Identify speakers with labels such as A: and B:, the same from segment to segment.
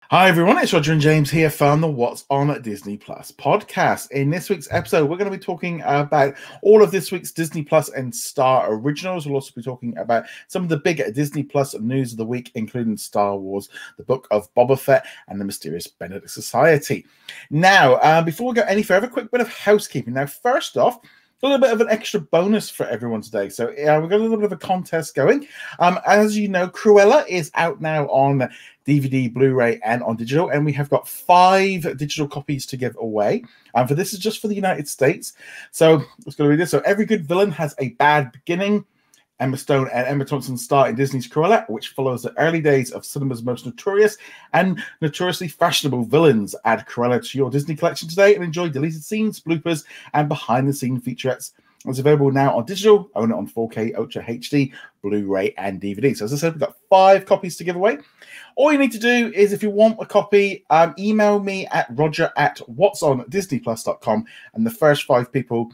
A: Hi everyone, it's Roger and James here from the What's on Disney Plus podcast. In this week's episode, we're going to be talking about all of this week's Disney Plus and Star originals. We'll also be talking about some of the big Disney Plus news of the week, including Star Wars, the Book of Boba Fett, and the Mysterious Benedict Society. Now, before we go any further, a quick bit of housekeeping. Now, first off, a little bit of an extra bonus for everyone today. So we've got a little bit of a contest going. As you know, Cruella is out now on DVD, Blu-ray, and on digital, and we have got 5 digital copies to give away. For this is just for the United States. So let's go read this. So every good villain has a bad beginning. Emma Stone and Emma Thompson star in Disney's Cruella, which follows the early days of cinema's most notorious and notoriously fashionable villains. Add Cruella to your Disney collection today and enjoy deleted scenes, bloopers, and behind-the-scene featurettes. It's available now on digital. Own it on 4K, Ultra HD, Blu-ray, and DVD. So as I said, we've got 5 copies to give away. All you need to do is, if you want a copy, email me at roger@whatsondisneyplus.com, and the first 5 people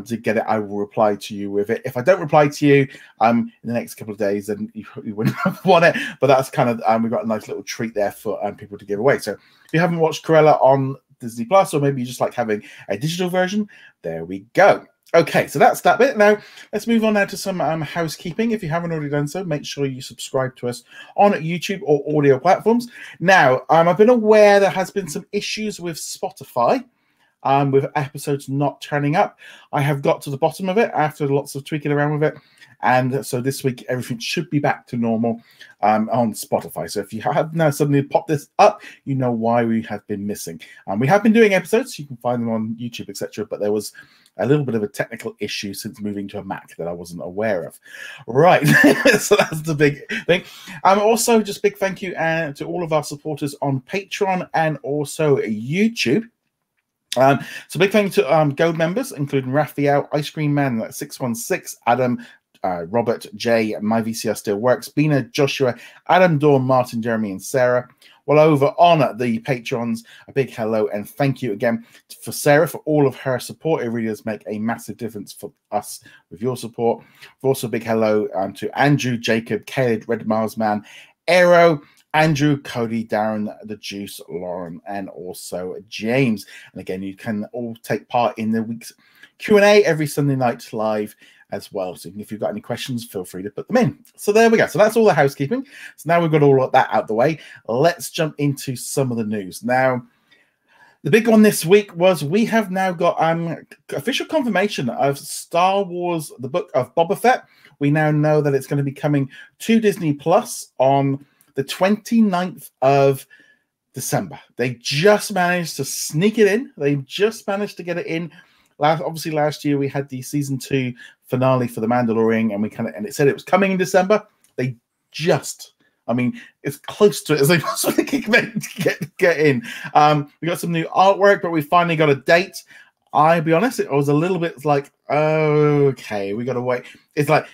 A: to get it, I will reply to you with it. If I don't reply to you in the next couple of days, then you wouldn't want it. But that's kind of we've got a nice little treat there for people to give away. So if you haven't watched Cruella on Disney Plus, or maybe you just like having a digital version, there we go. Okay, so that's that bit. Now, let's move on now to some housekeeping. If you haven't already done so, make sure you subscribe to us on YouTube or audio platforms. Now, I've been aware there has been some issues with Spotify, with episodes not turning up. I have got to the bottom of it after lots of tweaking around with it. And so this week, everything should be back to normal on Spotify. So if you have now suddenly popped this up, you know why we have been missing. We have been doing episodes. You can find them on YouTube, etc. But there was a little bit of a technical issue since moving to a Mac that I wasn't aware of. Right. So that's the big thing. Also, just big thank you to all of our supporters on Patreon and also YouTube. So big thank you to Gold members, including Raphael, Ice Cream Man 616, Adam, Robert, Jay, My VCR Still Works, Bina, Joshua, Adam, Dawn, Martin, Jeremy, and Sarah. Well, over on the Patrons, a big hello and thank you again for Sarah for all of her support. It really does make a massive difference for us with your support. Also, a big hello to Andrew, Jacob, Caleb, Red Miles Man, Aero, Andrew, Cody, Darren, The Juice, Lauren, and also James. And again, you can all take part in the week's Q&A every Sunday night live as well. So if you've got any questions, feel free to put them in. So there we go. So that's all the housekeeping. So now we've got all of that out the way. Let's jump into some of the news. Now, the big one this week was we have now got official confirmation of Star Wars, the Book of Boba Fett. We now know that it's going to be coming to Disney Plus on the 29th of December. They just managed to sneak it in. They just managed to get it in. Obviously, last year we had the season 2 finale for The Mandalorian, and it said it was coming in December. They just, it's close to it as they possibly can get in. We got some new artwork, but we finally got a date. I'll be honest, it was a little bit like, okay, we got to wait. It's like,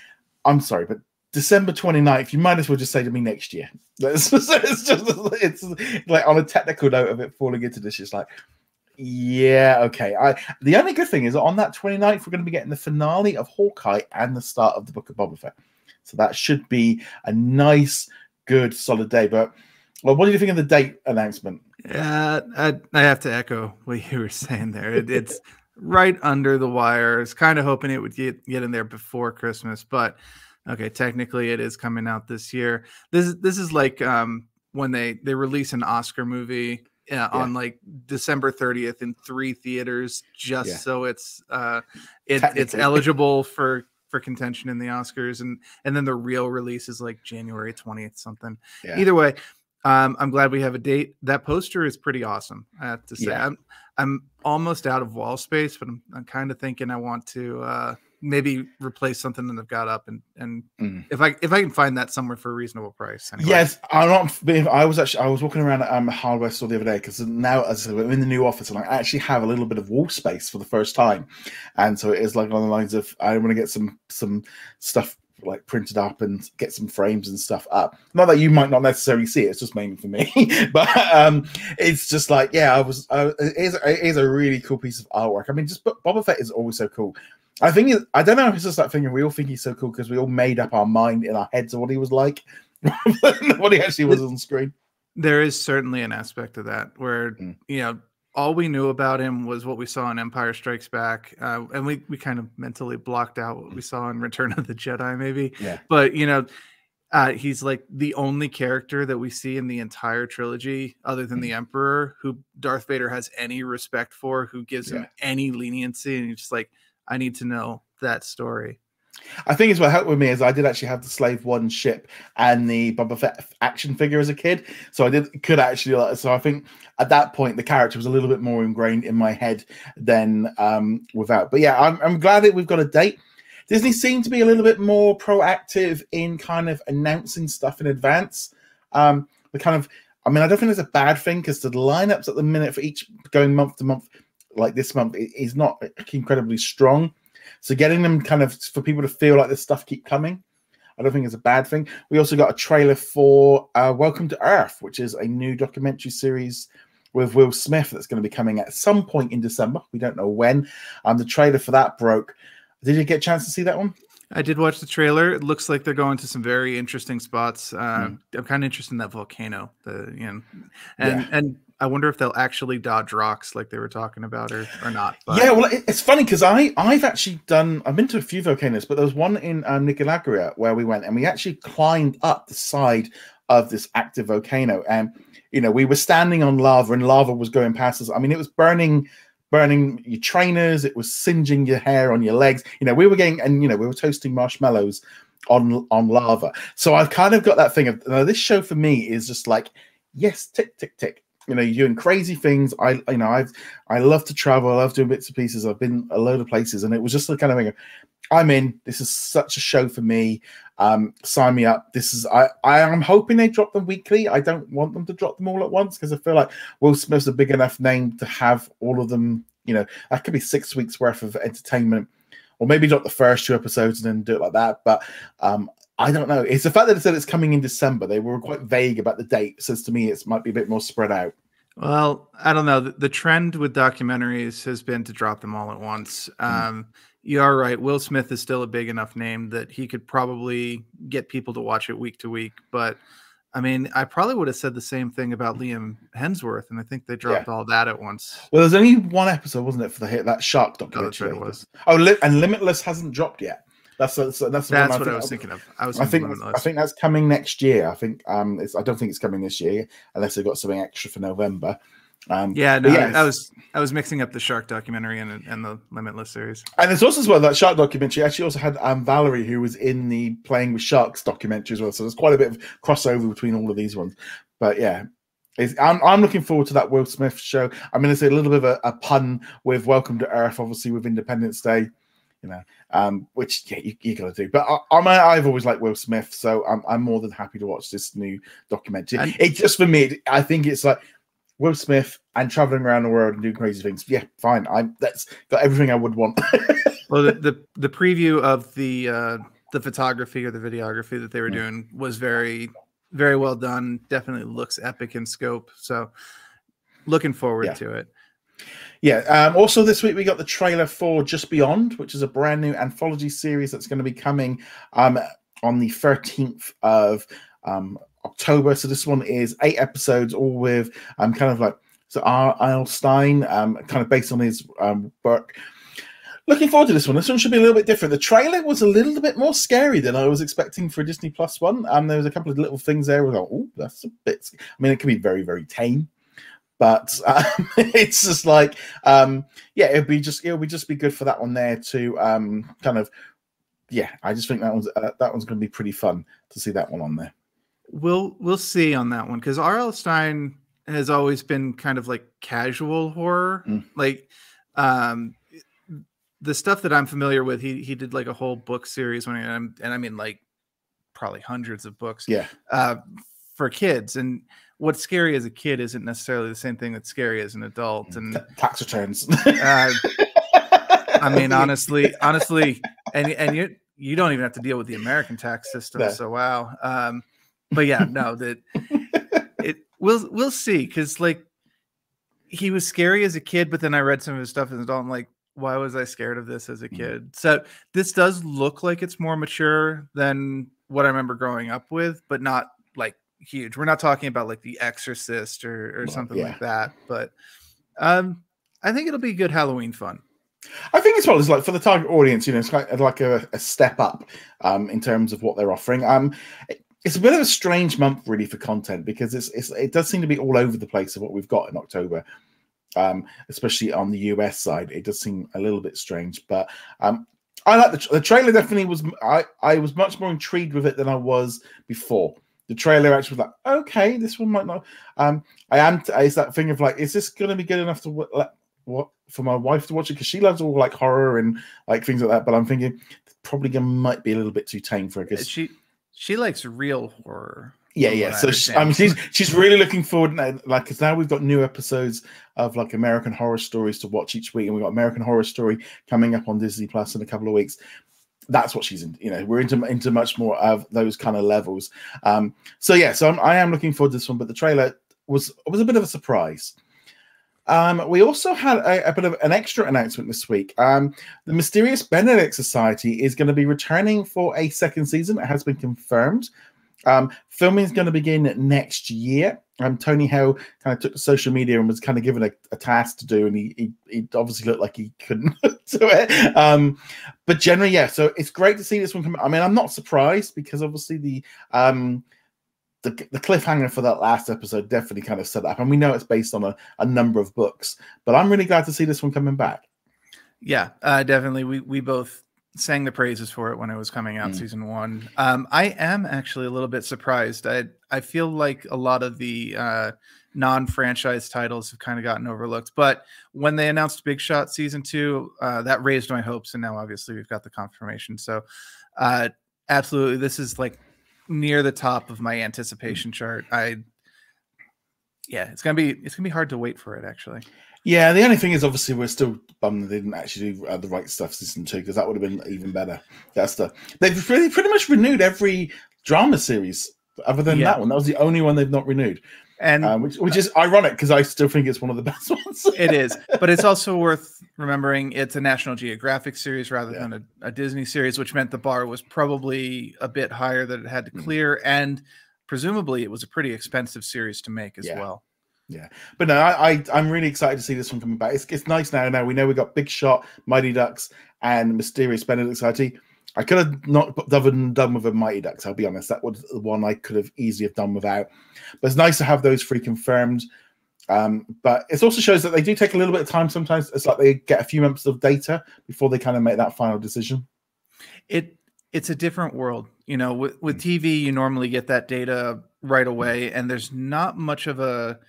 A: I'm sorry, but December 29th, you might as well just say to me next year. It's like on a technical note of it falling into this, it's like, yeah, okay. The only good thing is on that 29th, we're going to be getting the finale of Hawkeye and the start of the Book of Boba Fett. So that should be a nice, good, solid day. But, well, what do you think of the date announcement?
B: I have to echo what you were saying there. It's right under the wire. I was kind of hoping it would get in there before Christmas, but okay, technically it is coming out this year. This is like when they release an Oscar movie on like December 30th in 3 theaters, so it's eligible for contention in the Oscars, and then the real release is like January 20th something. Either way, I'm glad we have a date. That poster is pretty awesome, I have to say. I'm almost out of wall space, but I'm kind of thinking I want to maybe replace something that I've got up, and if I can find that somewhere for a reasonable price. Anyway. Yes,
A: I was walking around at hardware store the other day, because now, as I said, I'm in the new office and I actually have a little bit of wall space for the first time, and so it is like along the lines of I want to get some stuff like printed up and get some frames and stuff up. Not that you might not necessarily see it, it's just mainly for me. But it's just like, it is a really cool piece of artwork. Just Boba Fett is always so cool. I don't know if it's just that thing, and we all think he's so cool because we all made up our mind in our heads of what he was like, what he actually was on screen.
B: There is certainly an aspect of that where,
A: Mm.
B: you know, all we knew about him was what we saw in Empire Strikes Back. And we kind of mentally blocked out what we saw in Return of the Jedi, maybe.
A: Yeah.
B: But, you know, he's like the only character that we see in the entire trilogy, other than the Emperor, who Darth Vader has any respect for, who gives him any leniency. And he's just like, I need to know that story.
A: I think it's what helped with me is I did actually have the Slave One ship and the Boba Fett action figure as a kid, so could actually. So I think at that point the character was a little bit more ingrained in my head than without. But yeah, I'm glad that we've got a date. Disney seemed to be a little bit more proactive in kind of announcing stuff in advance. I mean, I don't think it's a bad thing because the lineups at the minute for each going month to month, like this month, is not incredibly strong. So getting them kind of for people to feel like this stuff keep coming, I don't think it's a bad thing. We also got a trailer for Welcome to Earth, which is a new documentary series with Will Smith that's going to be coming at some point in December. We don't know when. The trailer for that broke. Did you get a chance to see that one?
B: I did watch the trailer. It looks like they're going to some very interesting spots. I'm kind of interested in that volcano. And I wonder if they'll actually dodge rocks like they were talking about or not. But.
A: Yeah, well, it's funny because I've actually I've been to a few volcanoes, but there was one in Nicaragua where we went and we actually climbed up the side of this active volcano. And, you know, we were standing on lava and lava was going past us. I mean, it was burning your trainers, it was singeing your hair on your legs. You know, we were toasting marshmallows on lava. So I've kind of got that thing of this show for me is just like, yes, tick, tick, tick. You know, you're doing crazy things. I love to travel. I love doing bits and pieces. I've been a load of places, and it was just the kind of thing of, I'm in. This is such a show for me. Sign me up. I am hoping they drop them weekly. I don't want them to drop them all at once because I feel like Will Smith's a big enough name to have all of them. You know, that could be 6 weeks worth of entertainment, or maybe drop the first 2 episodes and then do it like that. But I don't know. It's the fact that it said it's coming in December. They were quite vague about the date. Says to me it might be a bit more spread out.
B: Well, I don't know. The trend with documentaries has been to drop them all at once. You are right. Will Smith is still a big enough name that he could probably get people to watch it week to week. But I mean, I probably would have said the same thing about Liam Hemsworth, and I think they dropped all that at once.
A: Well, there's only one episode, wasn't it, for that shark documentary?
B: That's right, it was.
A: Oh, and Limitless hasn't dropped yet. That's what
B: I was thinking of. I
A: think that's coming next year. I think I don't think it's coming this year unless they've got something extra for November.
B: I was mixing up the shark documentary and the Limitless series.
A: And it's also as well that shark documentary actually also had Valerie, who was in the Playing with Sharks documentary as well. So there's quite a bit of crossover between all of these ones. But yeah, I'm looking forward to that Will Smith show. I'm going to say a little bit of a pun with Welcome to Earth, obviously with Independence Day. You know, which you got to do. But I've always liked Will Smith, so I'm more than happy to watch this new documentary. It just for me, I think it's like Will Smith and traveling around the world and doing crazy things. Yeah, fine. That's got everything I would want.
B: Well, the preview of the photography or the videography that they were doing was very, very well done. Definitely looks epic in scope. So looking forward to it.
A: Yeah. Also, this week we got the trailer for Just Beyond, which is a brand new anthology series that's going to be coming on the 13th of October. So this one is 8 episodes, all with kind of like R.L. Stein, kind of based on his work. Looking forward to this one. This one should be a little bit different. The trailer was a little bit more scary than I was expecting for a Disney Plus one. There was a couple of little things there. Where I was like, oh, that's a bit. I mean, it can be very, very tame. But it's just like, it'll be just be good for that one there to kind of, I just think that one's going to be pretty fun to see that one on there.
B: We'll see on that one because R.L. Stein has always been kind of like casual horror, like the stuff that I'm familiar with. He did like a whole book series I mean like probably hundreds of books, for kids. And what's scary as a kid isn't necessarily the same thing that's scary as an adult. And
A: tax returns.
B: I mean, honestly, and you don't even have to deal with the American tax system. No. So wow. But yeah, no, we'll see. Cause like he was scary as a kid, but then I read some of his stuff as an adult. I'm like, why was I scared of this as a kid? So this does look like it's more mature than what I remember growing up with, but not like, huge. We're not talking about like The Exorcist or something like that, but I think it'll be good Halloween fun.
A: I think as well as like for the target audience, it's like a step up in terms of what they're offering. It's a bit of a strange month really for content because it does seem to be all over the place of what we've got in October, especially on the US side. It does seem a little bit strange, but I like the trailer. Definitely was. I was much more intrigued with it than I was before. The trailer actually was like, okay, this one might not. It's that thing of like, is this going to be good enough to what for my wife to watch it, because she loves all like horror and like things like that, but I'm thinking probably might be a little bit too tame for her, because
B: she likes real horror.
A: Yeah. So she's really looking forward now, like, because now we've got new episodes of like American Horror Stories to watch each week, and we've got American Horror Story coming up on Disney Plus in a couple of weeks. That's what she's in. We're into much more of those kind of levels. So I am looking forward to this one, but the trailer was a bit of a surprise. We also had a bit of an extra announcement this week. The Mysterious Benedict Society is going to be returning for a second season. It has been confirmed. Filming is going to begin next year. Tony Hale kind of took to social media and was kind of given a task to do, and he obviously looked like he couldn't do it. But generally, so it's great to see this one come. I mean, I'm not surprised, because obviously the cliffhanger for that last episode definitely kind of set up, and we know it's based on a number of books. But I'm really glad to see this one coming back. Yeah,
B: definitely. We both sang the praises for it when it was coming out, season 1. I am actually a little bit surprised. I feel like a lot of the non-franchise titles have kind of gotten overlooked, but when they announced Big Shot season 2, that raised my hopes, and now obviously we've got the confirmation. So absolutely, this is like near the top of my anticipation chart. It's gonna be hard to wait for it, actually.
A: Yeah, the only thing is, obviously, we're still bummed they didn't actually do the Right Stuff season 2, because that would have been even better. They've pretty much renewed every drama series other than that one. That was the only one they've not renewed, and which is ironic, because I still think it's one of the best ones.
B: It is, but it's also worth remembering it's a National Geographic series rather than a Disney series, which meant the bar was probably a bit higher that it had to clear, and presumably it was a pretty expensive series to make as well.
A: Yeah, but no, I'm really excited to see this one coming back. It's nice now. Now we know we've got Big Shot, Mighty Ducks, and Mysterious Benedict Society. I could have not done with a Mighty Ducks, I'll be honest. That was the one I could have easily have done without. But it's nice to have those 3 confirmed. But it also shows that they do take a little bit of time sometimes. It's like they get a few months of data before they kind of make that final decision.
B: It's a different world. With TV, you normally get that data right away, and there's not much of a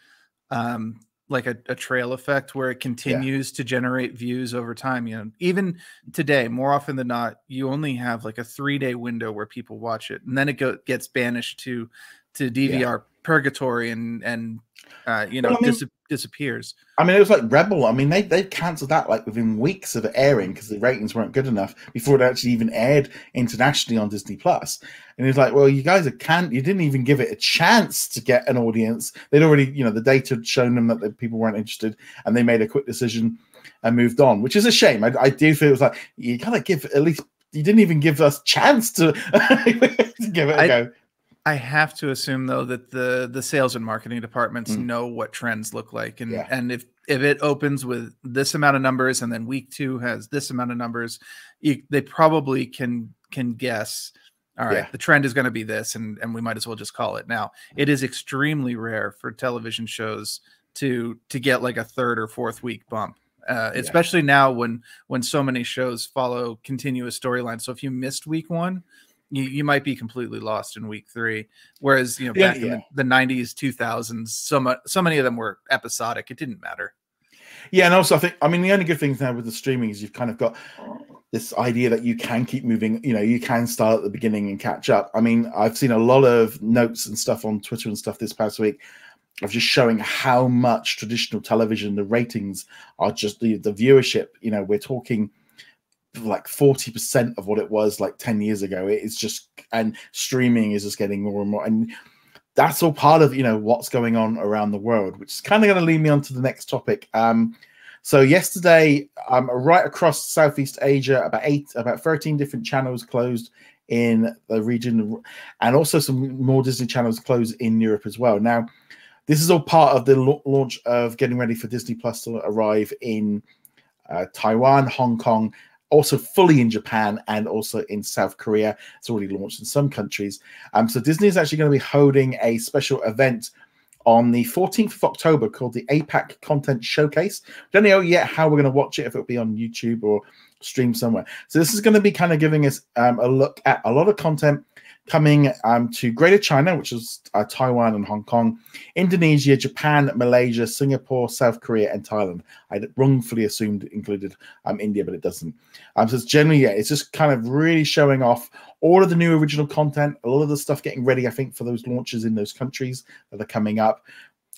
B: like a trail effect where it continues to generate views over time. Even today, more often than not, you only have like a 3-day window where people watch it, and then it gets banished to DVR purgatory and disappears.
A: I mean, it was like Rebel. I mean, they cancelled that like within weeks of it airing, because the ratings weren't good enough before it actually even aired internationally on Disney Plus. And it's like, well, you guys you didn't even give it a chance to get an audience. They'd already, the data had shown them that the people weren't interested, and they made a quick decision and moved on, which is a shame. I do feel it was like, you gotta give at least. You didn't even give us a chance to give it a go.
B: I have to assume, though, that the sales and marketing departments know what trends look like, and if it opens with this amount of numbers and then week 2 has this amount of numbers, they probably can guess. All right, the trend is going to be this, and we might as well just call it. Now, it is extremely rare for television shows to get like a 3rd or 4th week bump, especially now when so many shows follow continuous storylines. So if you missed week 1. You might be completely lost in week 3, whereas back in the 90s, 2000s, so many of them were episodic. It didn't matter.
A: Yeah, and also the only good thing now with the streaming is you've kind of got this idea that you can keep moving. You can start at the beginning and catch up. I mean, I've seen a lot of notes and stuff on Twitter and stuff this past week of just showing how much traditional television, the ratings are just the viewership. We're talking like 40% of what it was like 10 years ago. It's just, and streaming is just getting more and more, and that's all part of what's going on around the world, which is kind of going to lead me on to the next topic. So yesterday, right across Southeast Asia, about 13 different channels closed in the region, and also some more Disney channels close in Europe as well. Now, this is all part of the launch of getting ready for Disney Plus to arrive in Taiwan, Hong Kong, also fully in Japan, and also in South Korea. It's already launched in some countries. So Disney is actually going to be holding a special event on the 14th of October called the APAC Content Showcase. We don't know yet how we're going to watch it, if it'll be on YouTube or stream somewhere. So this is going to be kind of giving us a look at a lot of content coming to Greater China, which is Taiwan and Hong Kong, Indonesia, Japan, Malaysia, Singapore, South Korea, and Thailand. I wrongfully assumed it included India, but it doesn't. So it's generally, yeah, it's just kind of really showing off all of the new original content, a lot of the stuff getting ready, I think, for those launches in those countries that are coming up.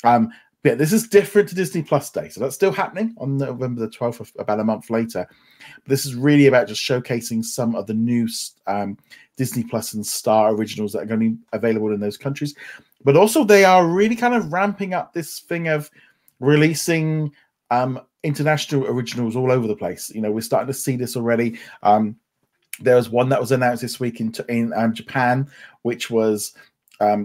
A: But this is different to Disney Plus Day. So that's still happening on November the 12th, about a month later. But this is really about just showcasing some of the new Disney Plus and Star originals that are going to be available in those countries. But also they are really kind of ramping up this thing of releasing international originals all over the place. You know, we're starting to see this already. There was one that was announced this week in Japan, which was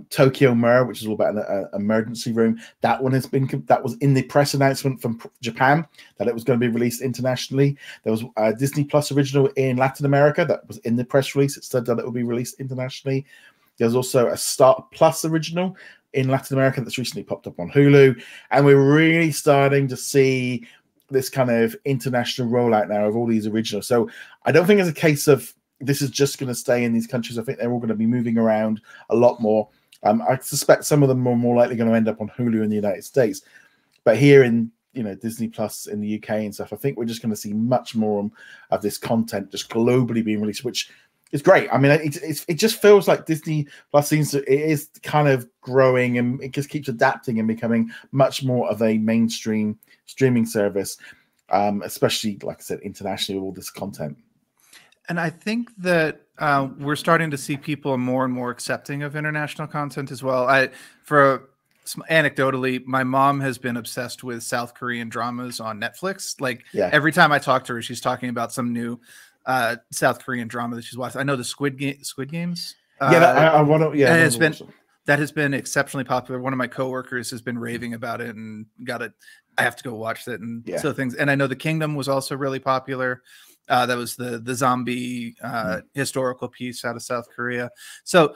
A: Tokyo Mer, which is all about an emergency room. That one that was in the press announcement from Japan that it was going to be released internationally. There was a Disney Plus original in Latin America that was in the press release. It said that it would be released internationally. There's also a Star Plus original in Latin America that's recently popped up on Hulu, and we're really starting to see this kind of international rollout now of all these originals. So I don't think it's a case of this is just going to stay in these countries. I think they're all going to be moving around a lot more. I suspect some of them are more likely going to end up on Hulu in the United States. But here in, you know, Disney Plus in the UK and stuff, I think we're just going to see much more of this content just globally being released, which is great. I mean, it just feels like Disney Plus is kind of growing, and it just keeps adapting and becoming much more of a mainstream streaming service, especially, like I said, internationally with all this content.
B: And I think that we're starting to see people more and more accepting of international content as well. Anecdotally, my mom has been obsessed with South Korean dramas on Netflix. Like every time I talk to her, she's talking about some new South Korean drama that she's watched. I know the Squid Games.
A: I want to. Yeah,
B: that has been exceptionally popular. One of my coworkers has been raving about it, and I have to go watch it and so things. And I know The Kingdom was also really popular. That was the zombie historical piece out of South Korea. So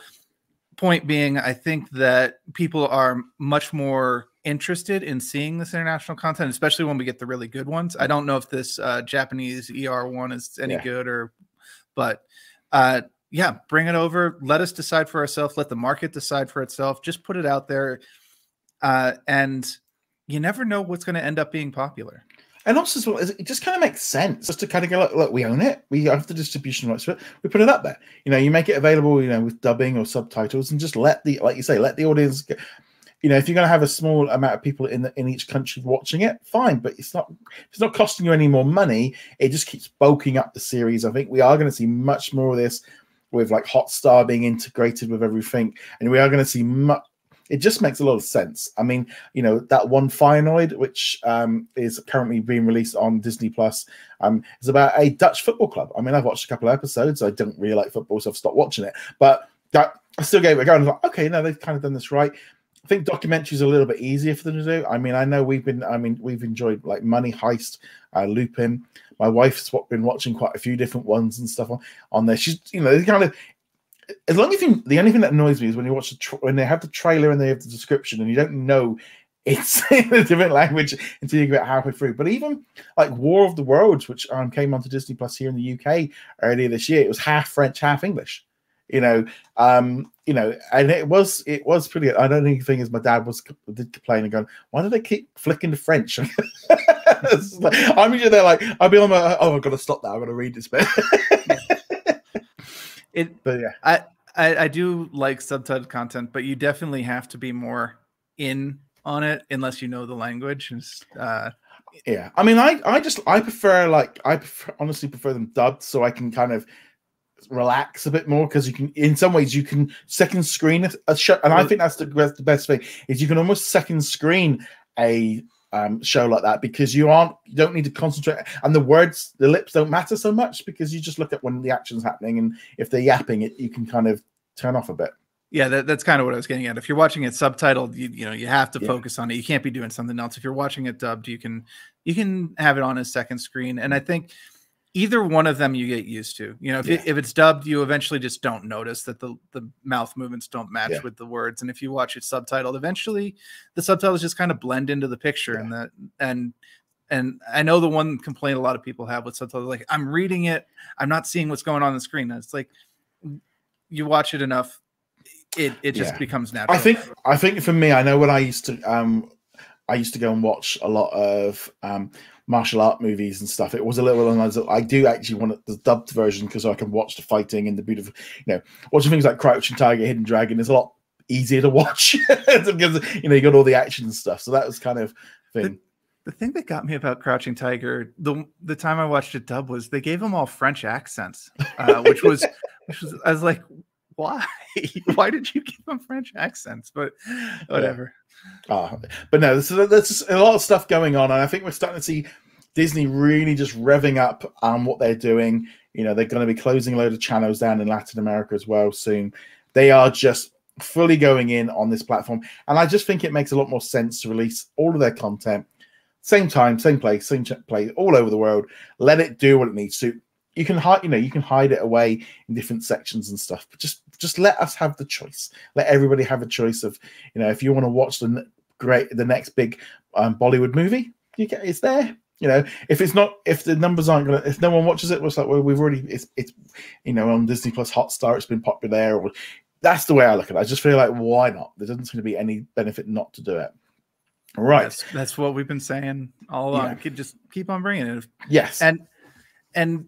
B: point being, I think that people are much more interested in seeing this international content, especially when we get the really good ones. I don't know if this Japanese ER one is any good but bring it over. Let us decide for ourselves. Let the market decide for itself. Just put it out there. And you never know what's going to end up being popular.
A: And also, as well, it just kind of makes sense just to kind of go, look, we own it. We have the distribution rights for it. We put it up there. You know, you make it available, you know, with dubbing or subtitles, and just let the audience go. You know, if you're going to have a small amount of people in each country watching it, fine. But it's not costing you any more money. It just keeps bulking up the series. I think we are going to see much more of this with like Hotstar being integrated with everything, and we are going to see much. It just makes a lot of sense. I mean, you know, that one Feyenoord, which is currently being released on Disney Plus, is about a Dutch football club. I mean, I've watched a couple of episodes. I don't really like football, so I've stopped watching it. But I still gave it a go. And I was like, okay, no, they've kind of done this right. I think documentaries are a little bit easier for them to do. I mean, I know we've enjoyed like Money Heist, Lupin. My wife's been watching quite a few different ones and stuff on there. She's, you know, kind of. As long as the only thing that annoys me is when you watch when they have the trailer and they have the description and you don't know it's in a different language until you get halfway through. But even like War of the Worlds, which came onto Disney Plus here in the UK earlier this year, it was half French, half English. And it was pretty. I don't even think as my dad did complain and going, why do they keep flicking to French? I'm usually there like I'll be on my I've got to stop that. I've got to read this bit. But yeah,
B: I do like subtitled content, but you definitely have to be more in on it unless you know the language.
A: Yeah, I mean, I honestly prefer them dubbed so I can kind of relax a bit more, because you can, in some ways, you can second screen a show, and I think that's the best thing is you can almost second screen a show like that, because you don't need to concentrate, and the lips don't matter so much, because you just look at when the action's happening, and if they're yapping it, you can kind of turn off a bit.
B: Yeah, that's kind of what I was getting at. If you're watching it subtitled, you have to focus on it. You can't be doing something else. If you're watching it dubbed, you can have it on a second screen. And I think either one of them you get used to. If it's dubbed, you eventually just don't notice that the mouth movements don't match with the words. And if you watch it subtitled, eventually the subtitles just kind of blend into the picture. And I know the one complaint a lot of people have with subtitles, like, I'm reading it, I'm not seeing what's going on the screen. And it's like, you watch it enough, it just becomes natural. I think for me, I know when I used to go and watch a lot of martial art movies and stuff, it was a little, I do actually want the dubbed version, because I can watch the fighting and the beautiful, watching things like Crouching Tiger, Hidden Dragon is a lot easier to watch because you got all the action and stuff. So that was kind of thing. The thing that got me about Crouching Tiger, the time I watched it dub, was they gave them all French accents, which was I was like, why? Why did you give them French accents? But whatever. But no, there's
A: a lot of stuff going on, and I think we're starting to see Disney really just revving up what they're doing. They're going to be closing a load of channels down in Latin America as well soon. They are just fully going in on this platform, and I just think it makes a lot more sense to release all of their content same time, same place, all over the world. Let it do what it needs to. You can hide, you can hide it away in different sections and stuff, but just let us have the choice. Let everybody have a choice of, if you want to watch the next big Bollywood movie, it's there. If the numbers aren't gonna, if no one watches it, it's like, well, we've already, it's on Disney Plus Hotstar, it's been popular there. That's the way I look at it. I just feel like, why not? There doesn't seem to be any benefit not to do it. Right.
B: That's what we've been saying all along. Could just keep on bringing it.
A: Yes.
B: And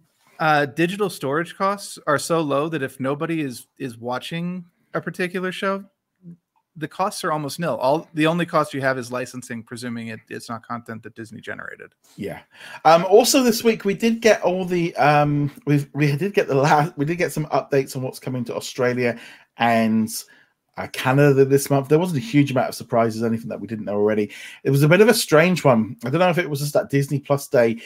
B: digital storage costs are so low that if nobody is watching a particular show, the costs are almost nil. The only cost you have is licensing, presuming it's not content that Disney generated.
A: Yeah. Also this week we did get all the we did get some updates on what's coming to Australia and Canada this month. There wasn't a huge amount of surprises, anything that we didn't know already. It was a bit of a strange one. I don't know if it was just that Disney Plus Day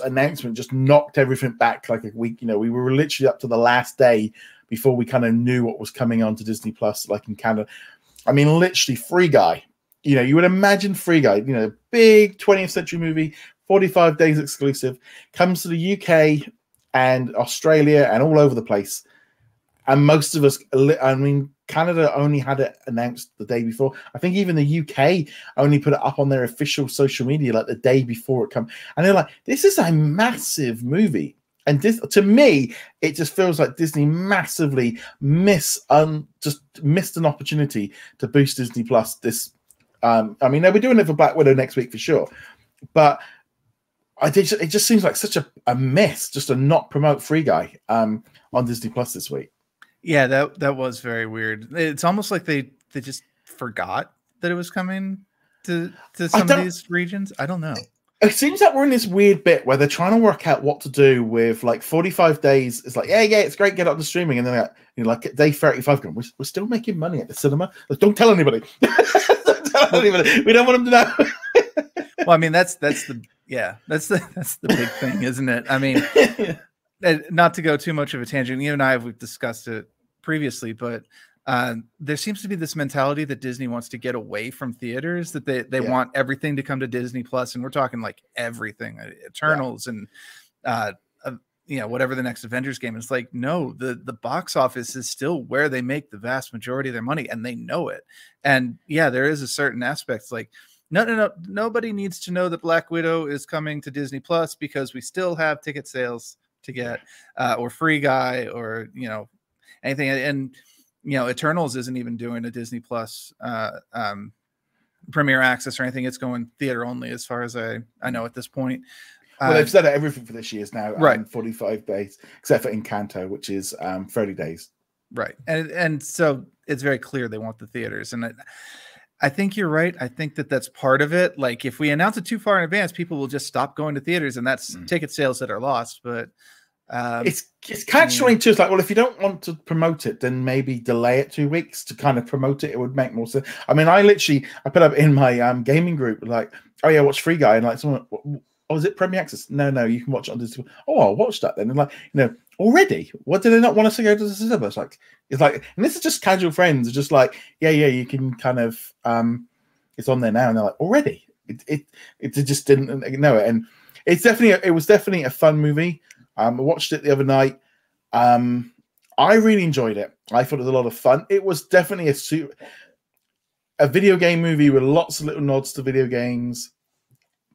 A: announcement just knocked everything back like a week. We were literally up to the last day before we kind of knew what was coming on to Disney Plus, like in Canada. I mean, literally, Free Guy. You would imagine Free Guy, big 20th century movie, 45 days exclusive, comes to the UK and Australia and all over the place. And most of us, Canada only had it announced the day before. I think even the UK only put it up on their official social media like the day before it come. And they're like, this is a massive movie. And to me, it just feels like Disney massively missed an opportunity to boost Disney Plus. They'll be doing it for Black Widow next week for sure. But it just seems like such a miss just to not promote Free Guy on Disney Plus this week.
B: Yeah, that was very weird. It's almost like they just forgot that it was coming to some of these regions. I don't know.
A: It seems like we're in this weird bit where they're trying to work out what to do with like 45 days. It's like, yeah, it's great, get it on the streaming. And then like day 35, going, we're still making money at the cinema. Like, don't tell anybody. Don't tell anybody. We don't want them to know.
B: Well, I mean, that's the big thing, isn't it? I mean, not to go too much of a tangent, you and I we've discussed it previously, but there seems to be this mentality that Disney wants to get away from theaters, that they want everything to come to Disney Plus, and we're talking like everything, Eternals and whatever the next Avengers game is. Like, no, the box office is still where they make the vast majority of their money, and they know it. And there is a certain aspect like, no, nobody needs to know that Black Widow is coming to Disney Plus because we still have ticket sales to get, or Free Guy, or anything. And Eternals isn't even doing a Disney Plus premiere access or anything. It's going theater only, as far as I know at this point.
A: Well, they've said that everything for this year is now
B: right.
A: 45 days, except for Encanto, which is 30 days.
B: Right, and so it's very clear they want the theaters, and I think you're right. I think that's part of it. Like, if we announce it too far in advance, people will just stop going to theaters, and that's ticket sales that are lost. But
A: It's catch-22. It's like, well, if you don't want to promote it, then maybe delay it 2 weeks to kind of promote it. It would make more sense. I mean, I put up in my gaming group like, oh yeah, watch Free Guy, and like someone, oh, is it Premier Access? No, you can watch it on Disney. Oh, I'll watch that then. And like, already, what did they not want us to go to the cinema? It's like, and this is just casual friends. It's just like, yeah, you can kind of, it's on there now, and they're like, already. It just didn't know it, and it was definitely a fun movie. I watched it the other night. I really enjoyed it. I thought it was a lot of fun. It was definitely a video game movie with lots of little nods to video games.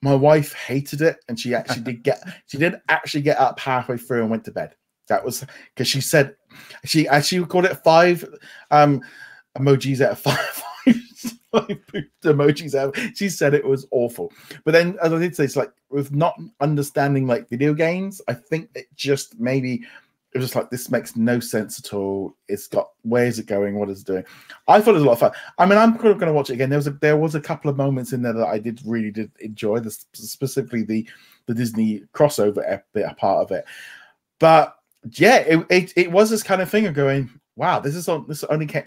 A: My wife hated it, and she actually did actually get up halfway through and went to bed. That was because she said she called it 5 emojis out of 5. 5 emojis out. She said it was awful. But then, as I did say, it's like with not understanding like video games, I think it just maybe it was just like, this makes no sense at all. It's got, where is it going? What is it doing? I thought it was a lot of fun. I mean, I'm going to watch it again. There was a couple of moments in there that I really did enjoy, specifically the Disney crossover bit, a part of it. But yeah, it was this kind of thing of going, wow,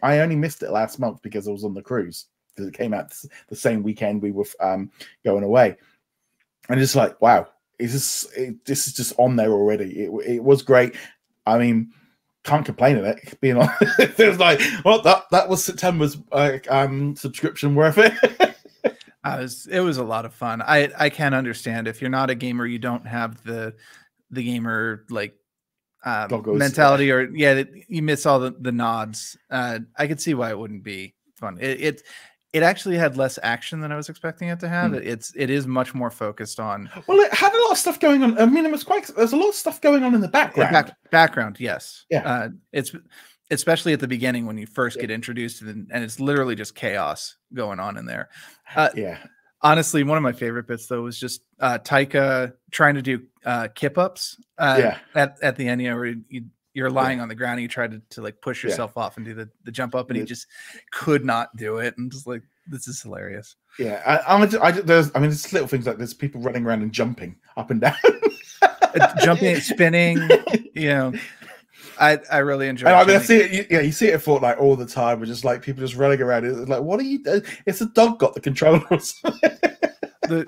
A: I only missed it last month because I was on the cruise, because it came out the same weekend we were going away, and it's like, wow, this is just on there already. It was great. I mean, can't complain of it. Being honest, it was like, well, that was September's subscription worth it.
B: It was a lot of fun. I can understand if you're not a gamer, you don't have the gamer like mentality, or you miss all the nods. I could see why it wouldn't be fun. It actually had less action than I was expecting it to have. It is much more focused on. Well,
A: it had a lot of stuff going on. I mean, there's a lot of stuff going on in the background.
B: Background, yes.
A: Yeah.
B: It's especially at the beginning when you first get introduced, and it's literally just chaos going on in there.
A: Yeah.
B: Honestly, one of my favorite bits though was just Taika trying to do kip ups at the end, where you're lying on the ground and you try to like push yourself off and do the jump up, and he just could not do it, and just like, this is hilarious.
A: Yeah, I mean, there's little things like there's people running around and jumping up and down,
B: jumping, spinning. I really enjoy.
A: I mean, I see it. You see it at Fortnite all the time. We're just like people just running around. It's like, what are you doing? It's a dog got the controllers.
B: The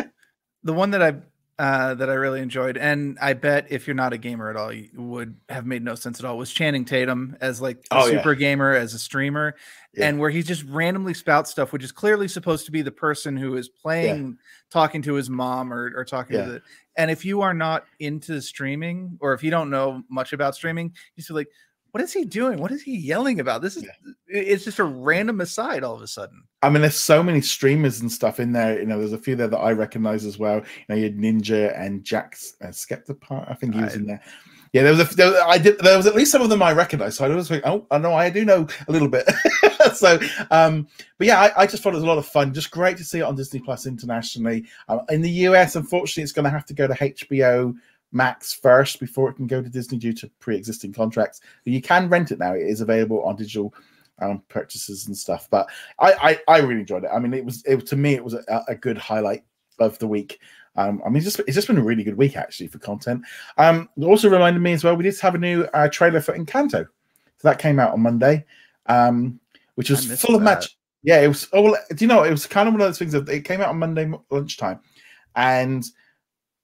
B: one that I really enjoyed, and I bet if you're not a gamer at all, you would have made no sense at all, was Channing Tatum as like a super gamer, as a streamer, and where he just randomly spouts stuff, which is clearly supposed to be the person who is playing, talking to his mom or talking to and if you are not into streaming, or if you don't know much about streaming, you feel like, what is he doing? What is he yelling about? This is it's just a random aside all of a sudden.
A: I mean, there's so many streamers and stuff in there. There's a few there that I recognize as well. You had Ninja and Jack's Skeptopart. I think he was in there. Yeah, there was at least some of them I recognized. So I was like, oh, I know, I do know a little bit. So, but yeah, I just thought it was a lot of fun. Just great to see it on Disney Plus internationally. In the US, unfortunately, it's going to have to go to HBO Max first before it can go to Disney due to pre-existing contracts. But you can rent it now. It is available on digital purchases and stuff. But I really enjoyed it. I mean, to me, it was a good highlight of the week. I mean, it's just been a really good week actually for content. It also reminded me as well, we did have a new trailer for Encanto. So that came out on Monday, which was full of magic. Yeah, it was. Oh, well, do you know? It was kind of one of those things that it came out on Monday lunchtime, and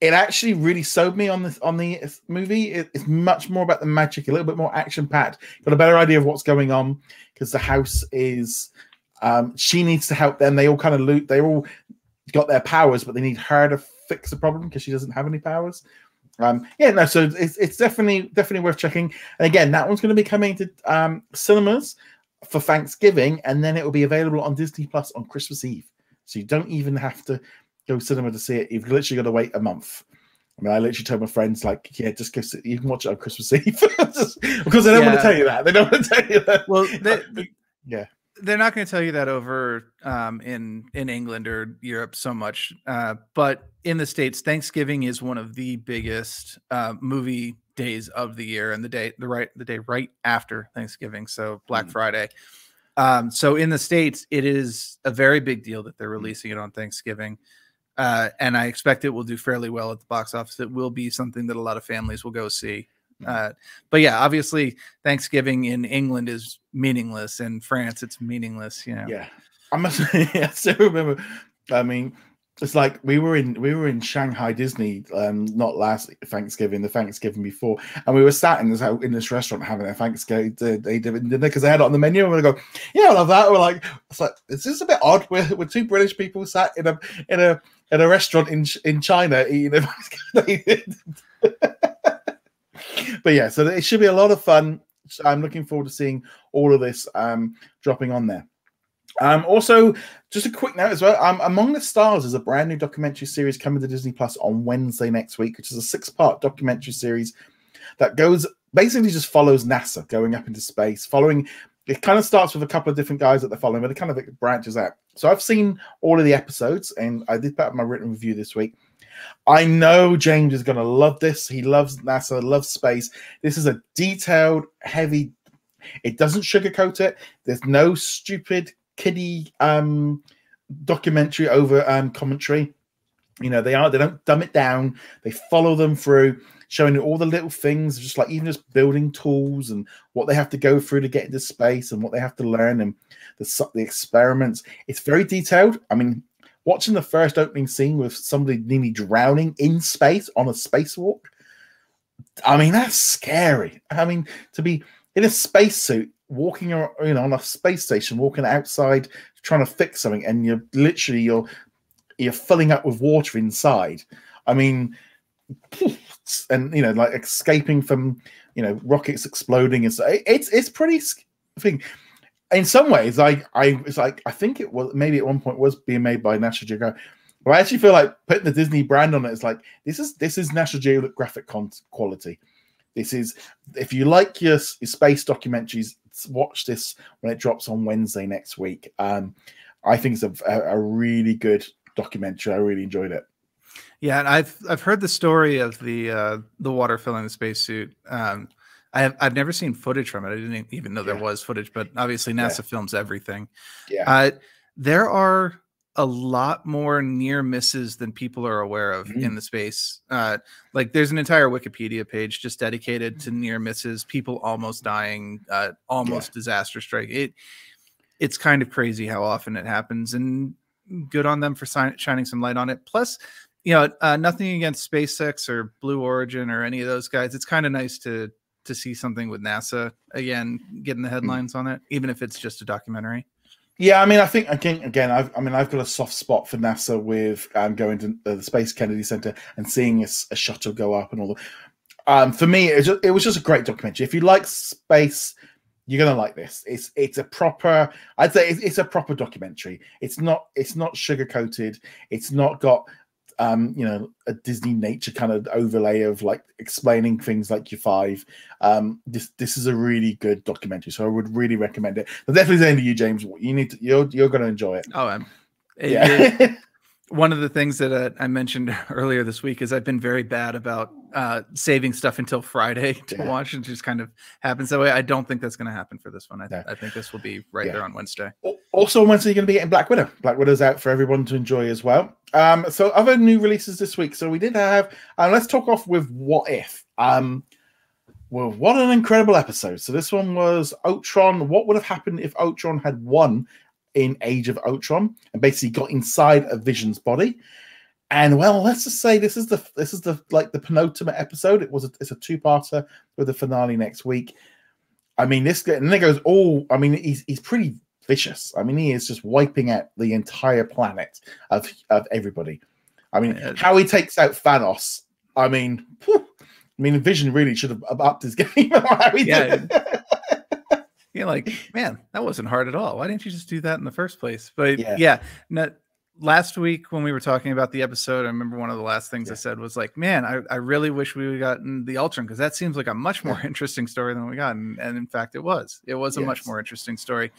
A: it actually really sold me on the movie. It's much more about the magic, a little bit more action packed. Got a better idea of what's going on because the house is. She needs to help them. They all kind of loot. They all got their powers, but they need her to fix the problem because she doesn't have any powers. So it's definitely worth checking. And again, that one's going to be coming to cinemas for Thanksgiving, and then it will be available on Disney Plus on Christmas Eve. So you don't even have to go cinema to see it. You've literally got to wait a month. I mean, I literally told my friends, like, yeah, just go see, you can watch it on Christmas Eve. Because they don't want to tell you that. They don't want to tell you that.
B: Well, they're not going to tell you that over in England or Europe so much. But in the States, Thanksgiving is one of the biggest movie days of the year, and the day right after Thanksgiving, so Black Friday. So in the States, it is a very big deal that they're releasing it on Thanksgiving. And I expect it will do fairly well at the box office. It will be something that a lot of families will go see. But yeah, obviously Thanksgiving in England is meaningless. In France, it's meaningless. You know.
A: Yeah, I must. I still remember. I mean, it's like we were in Shanghai Disney, not last Thanksgiving, the Thanksgiving before, and we were sat in this restaurant having a Thanksgiving dinner because they had it on the menu, and we go, yeah, I love that. We're like, it's like, is this a bit odd? We're two British people sat in a restaurant in China eating a Thanksgiving. But yeah, so it should be a lot of fun. I'm looking forward to seeing all of this dropping on there. Also, just a quick note as well. Among the Stars is a brand new documentary series coming to Disney Plus on Wednesday next week, which is a 6-part documentary series that basically just follows NASA going up into space. It kind of starts with a couple of different guys that they're following, but it kind of branches out. So I've seen all of the episodes, and I did put up my written review this week. I know James is going to love this. He loves NASA, loves space. This is a detailed, heavy. It doesn't sugarcoat it. There's no stupid kiddie documentary over commentary. You know, they don't dumb it down. They follow them through, showing all the little things, just like even just building tools and what they have to go through to get into space and what they have to learn and the experiments. It's very detailed. I mean, watching the first opening scene with somebody nearly drowning in space on a spacewalk, I mean, that's scary. I mean, to be in a spacesuit, walking around, you know, on a space station, walking outside, trying to fix something, and you're literally you're filling up with water inside. I mean, and you know, like escaping from, you know, rockets exploding, and so it's pretty thing. In some ways, I think it was maybe at one point was being made by National Geographic. But I actually feel like putting the Disney brand on it is like this is National Geographic quality. This is, if you like your space documentaries, watch this when it drops on Wednesday next week. I think it's a really good documentary. I really enjoyed it.
B: Yeah, and I've heard the story of the water filling the spacesuit. I've never seen footage from it. I didn't even know there was footage, but obviously NASA films everything.
A: Yeah.
B: There are a lot more near misses than people are aware of in the space. Like there's an entire Wikipedia page just dedicated to near misses, people almost dying, almost disaster strike. It's kind of crazy how often it happens, and good on them for shining some light on it. Plus, you know, nothing against SpaceX or Blue Origin or any of those guys. It's kind of nice to see something with NASA again, getting the headlines on it, even if it's just a documentary.
A: Yeah, I mean, I think again, I've got a soft spot for NASA with going to the Space Kennedy Center and seeing a shuttle go up and all that. For me, it was just a great documentary. If you like space, you're gonna like this. It's a proper, I'd say it's a proper documentary. It's not sugar coated. It's not got you know, a Disney nature kind of overlay of like explaining things like your five. This is a really good documentary, so I would really recommend it. But definitely saying to you, James, you're going to enjoy it.
B: Oh, one of the things that I mentioned earlier this week is I've been very bad about saving stuff until Friday to watch. It just kind of happens that way. I don't think that's going to happen for this one. I think this will be right there on Wednesday.
A: Also on Wednesday, you're going to be getting Black Widow. Black Widow's out for everyone to enjoy as well. So other new releases this week. So we did have, let's talk off with What If. Well, what an incredible episode. So this one was Ultron. What would have happened if Ultron had won in Age of Ultron and basically got inside a Vision's body? And well, let's just say this is the like the penultimate episode. It's a two-parter with the finale next week. I mean, and then it goes all. I mean, he's pretty vicious. I mean, he is just wiping out the entire planet of everybody. I mean, how he takes out Thanos. I mean, Vision really should have upped his game.
B: You're like, man, that wasn't hard at all. Why didn't you just do that in the first place? But last week when we were talking about the episode, I remember one of the last things I said was like, man, I really wish we would have gotten the Ultron, because that seems like a much more interesting story than we got. And in fact, it was a much more interesting story.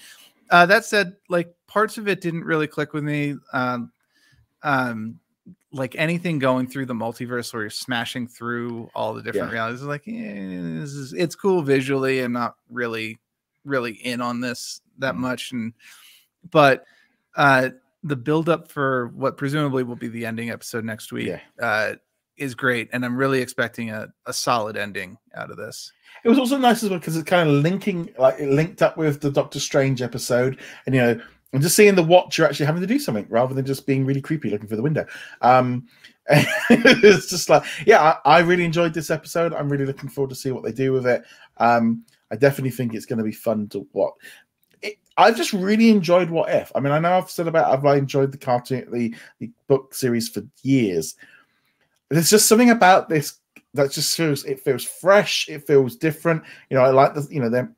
B: That said, like parts of it didn't really click with me. Like anything going through the multiverse where you're smashing through all the different realities, like it's cool visually and not really in on this that much. But the build up for what presumably will be the ending episode next week is great, and I'm really expecting a solid ending out of this.
A: It was also nice as well because it's kind of it linked up with the Doctor Strange episode, and and just seeing the Watcher actually having to do something rather than just being really creepy looking for the window. It's just like, yeah, I really enjoyed this episode. I'm really looking forward to see what they do with it. I definitely think it's going to be fun to watch. I've just really enjoyed What If. I mean, I know I've said I've enjoyed the cartoon, the book series for years. There's just something about this that just feels fresh. It feels different. I like the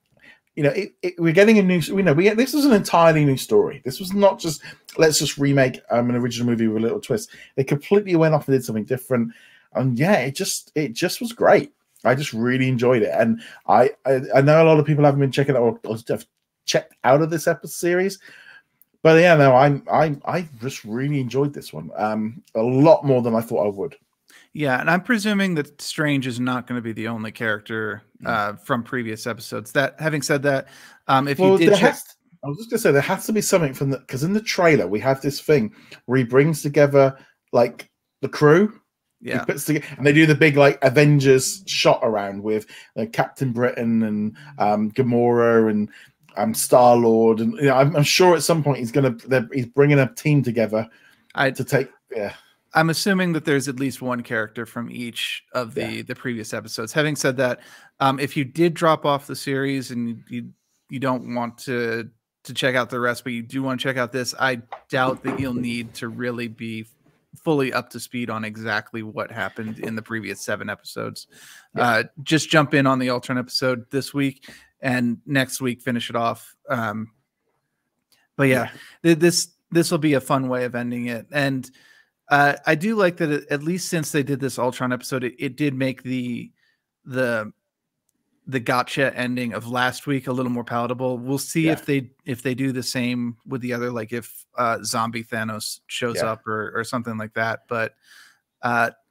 A: we're getting a new. This was an entirely new story. This was not just let's just remake an original movie with a little twist. They completely went off and did something different, and yeah, it just was great. I just really enjoyed it, and I know a lot of people haven't been checking out or have checked out of this episode series, but yeah, no, I just really enjoyed this one a lot more than I thought I would.
B: Yeah, and I'm presuming that Strange is not going to be the only character from previous episodes. That having said that, if you did check,
A: I was just going to say there has to be something from because in the trailer we have this thing where he brings together like the crew.
B: Yeah,
A: he puts together, and they do the big like Avengers shot around with Captain Britain and Gamora and Star-Lord, and I'm sure at some point he's bringing a team together to take. Yeah.
B: I'm assuming that there's at least one character from each of the previous episodes. Having said that, if you did drop off the series and you don't want to check out the rest, but you do want to check out this, I doubt that you'll need to really be fully up to speed on exactly what happened in the previous 7 episodes. Yeah. Just jump in on the alternate episode this week, and next week finish it off. But yeah, this will be a fun way of ending it. And I do like that at least since they did this Ultron episode, it did make the gotcha ending of last week a little more palatable. We'll see if they do the same with the other, like if zombie Thanos shows up or something like that. But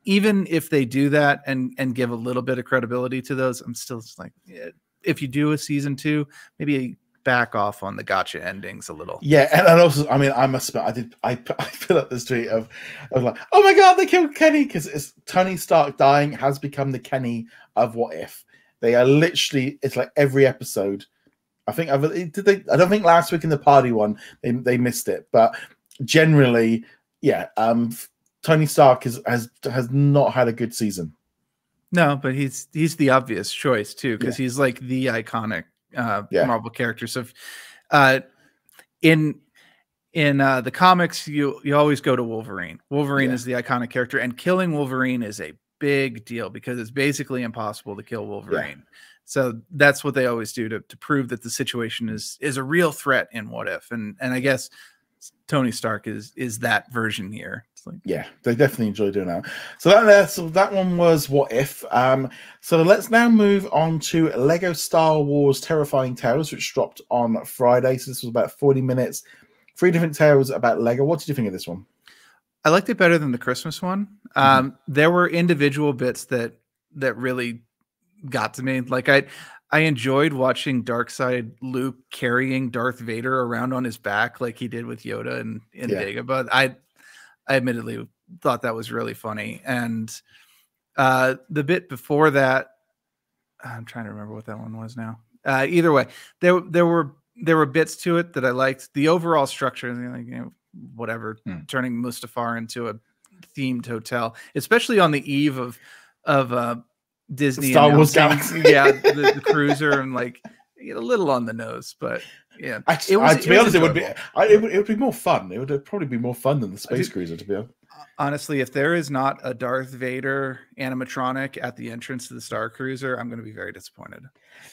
B: even if they do that and give a little bit of credibility to those, I'm still just like, if you do a season 2, maybe back off on the gotcha endings a little.
A: Yeah, and also, I mean, I must admit, I put up this tweet of like, oh my god, they killed Kenny, because Tony Stark dying has become the Kenny of What If. They are literally, it's like every episode. I don't think last week in the party one they missed it, but generally, yeah, Tony Stark has not had a good season.
B: No, but he's the obvious choice too, because he's like the iconic Marvel character. So in the comics, you always go to Wolverine. Wolverine is the iconic character, and killing Wolverine is a big deal because it's basically impossible to kill Wolverine. So that's what they always do to prove that the situation is a real threat in What If. And I guess Tony Stark is that version here. It's like,
A: yeah, they definitely enjoy doing that. So that one was What If. So let's now move on to Lego Star Wars Terrifying Tales, which dropped on Friday. So this was about 40 minutes. 3 different tales about Lego. What did you think of this one?
B: I liked it better than the Christmas one. There were individual bits that really got to me. Like I enjoyed watching Darkseid Luke carrying Darth Vader around on his back like he did with Yoda and Dagobah. I admittedly thought that was really funny. And the bit before that, I'm trying to remember what that one was now. Either way, there were bits to it that I liked. The overall structure, like, whatever, turning Mustafar into a themed hotel, especially on the eve of Disney
A: Star Wars Galaxy.
B: the cruiser, and like a little on the nose, but yeah.
A: To be honest, it would be more fun. It would probably be more fun than the space cruiser, to be honest.
B: Honestly, if there is not a Darth Vader animatronic at the entrance to the Star Cruiser, I'm going to be very disappointed.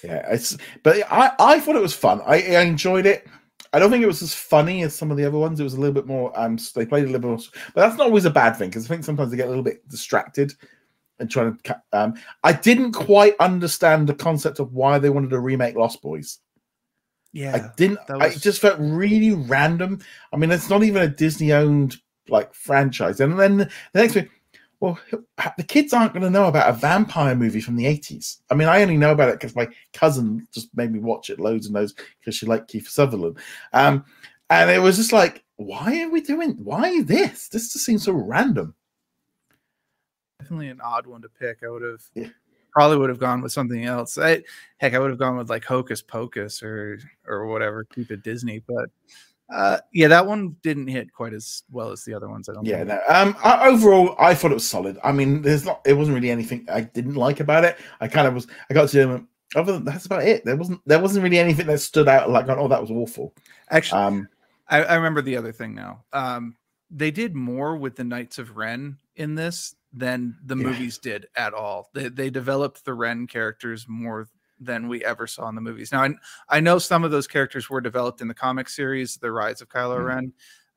A: Yeah, but I thought it was fun. I enjoyed it. I don't think it was as funny as some of the other ones. It was a little bit more. They played a little bit more, but that's not always a bad thing, because I think sometimes they get a little bit distracted and trying to. I didn't quite understand the concept of why they wanted to remake Lost Boys.
B: Yeah,
A: I didn't. It just felt really random. I mean, it's not even a Disney-owned like franchise. And then the next thing, well, the kids aren't going to know about a vampire movie from the 80s. I mean, I only know about it because my cousin just made me watch it loads and loads because she liked Kiefer Sutherland. And it was just like, why this? This just seems so random.
B: definitely an odd one to pick. I would have
A: Yeah.
B: probably would have gone with something else. Heck, I would have gone with like Hocus Pocus or whatever. Keep it Disney, but yeah, that one didn't hit quite as well as the other ones. I don't think.
A: No. Overall, I thought it was solid. I mean, it wasn't really anything I didn't like about it. I got to them. Other than that's about it. There wasn't really anything that stood out like, oh, that was awful.
B: Actually, I remember the other thing now. They did more with the Knights of Ren in this than the movies did at all. They developed the Ren characters more than we ever saw in the movies. Now, I know some of those characters were developed in the comic series, The Rise of Kylo Ren.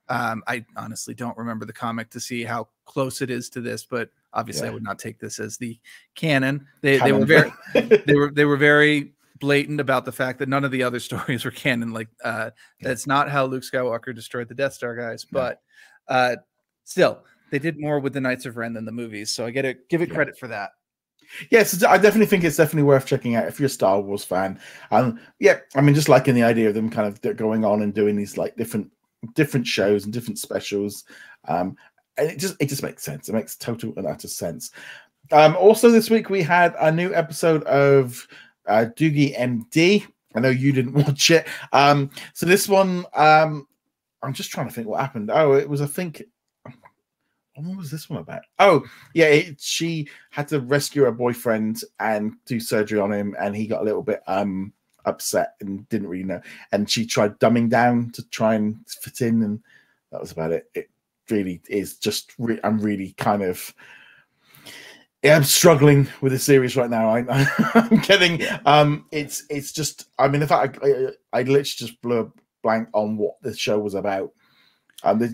B: I honestly don't remember the comic to see how close it is to this, but obviously I would not take this as the canon. They were very they were very blatant about the fact that none of the other stories were canon. Like that's not how Luke Skywalker destroyed the Death Star, guys. But still, they did more with the Knights of Ren than the movies, so I give it credit for that.
A: Yes, I definitely think it's definitely worth checking out if you're a Star Wars fan. Yeah, I mean, just liking the idea of them kind of going on and doing these like different shows and different specials, and it just makes sense. It makes total and utter sense. Also, this week we had a new episode of Doogie MD. I know you didn't watch it. So this one, I'm just trying to think what happened. Oh, it was what was this one about? Oh, yeah, she had to rescue her boyfriend and do surgery on him, and he got a little bit upset and didn't really know. And she tried dumbing down to try and fit in, and that was about it. It really is just. I'm really kind of. Yeah, I'm struggling with the series right now. I'm getting. It's just. I mean, in fact, I literally just blew a blank on what the show was about.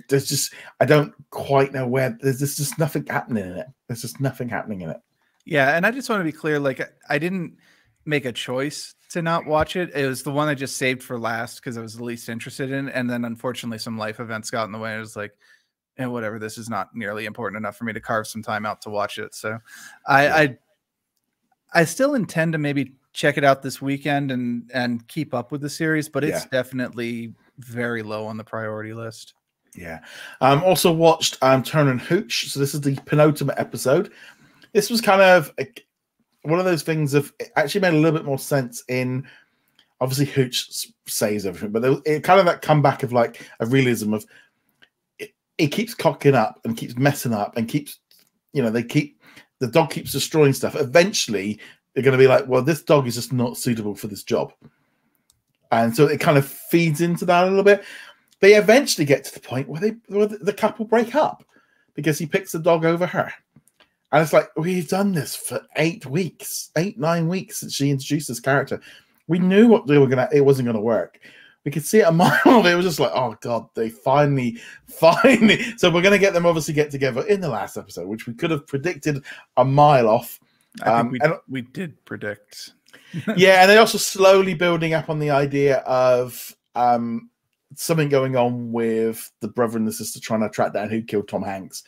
A: There's just, I don't quite know where. There's just nothing happening in it. There's just nothing happening in it.
B: Yeah, and I just want to be clear. Like, I didn't make a choice to not watch it. It was the one I just saved for last because I was the least interested in. And then, unfortunately, some life events got in the way. I was like, whatever. This is not nearly important enough for me to carve some time out to watch it. So, I still intend to maybe check it out this weekend and keep up with the series, but it's definitely very low on the priority list.
A: Yeah. Also watched Turn and Hooch. So this is the penultimate episode. This was kind of one of those things of it actually made a little bit more sense in obviously Hooch says everything, but it kind of that comeback of like a realism of it keeps cocking up and keeps messing up and keeps, the dog keeps destroying stuff. Eventually they're going to be like, well, this dog is just not suitable for this job. And so it kind of feeds into that a little bit. They eventually get to the point where the couple break up because he picks the dog over her. And it's like, we've done this for 9 weeks since she introduced this character. We knew it wasn't going to work. We could see it a mile away. It was just like, oh God, they finally. So we're going to get them obviously get together in the last episode, which we could have predicted a mile off.
B: I think we did predict.
A: Yeah. And they're also slowly building up on the idea of, something going on with the brother and the sister trying to track down who killed Tom Hanks.